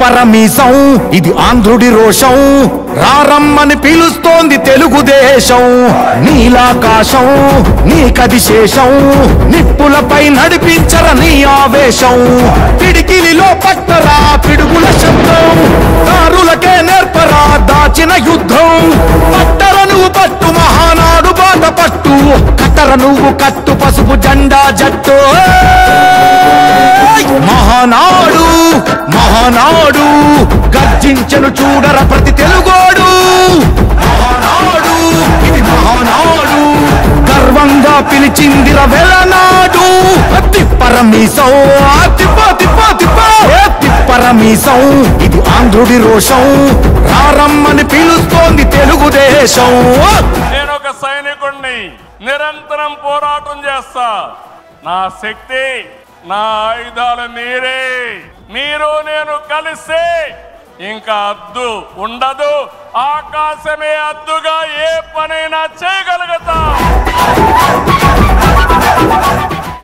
తిప్పరమీసం ఇది ఆంధ్రుడి రోషం రారమ్మని పిలుస్తోంది తెలుగుదేశం నీలాకాశం నీకది శేషం నిప్పులపై నడిపించర నీ ఆవేశం పిడికిలిలో పట్టరా పిడుగుల శబ్దం దారులకే నేర్పరా దాచిన యుద్ధం పట్టర నువ్వు పట్టు మహానాడు బాట పట్టు కట్టర నువ్వు కట్టు పసుపు జెండా జట్టు మహానాడు మహానాడు గర్జించను చూడర ప్రతి తెలుగోడు మహానాడు ఇది మహానాడు గర్వంగా పిలిచిందిర వెలనాడు తిప్పరమీసం తిప్పరమీసం ఇది ఆంధ్రుడి రోషం రారమ్మని పిలుస్తోంది తెలుగుదేశం నేను ఒక సైనికుణ్ణి నిరంతరం పోరాటం చేస్తా నా శక్తి నా ఆయుధాలు మీరే మీరు నేను కలిస్తే ఇంకా అద్దు ఉండదు ఆకాశమే అద్దుగా ఏ పనైనా చేయగలుగుతా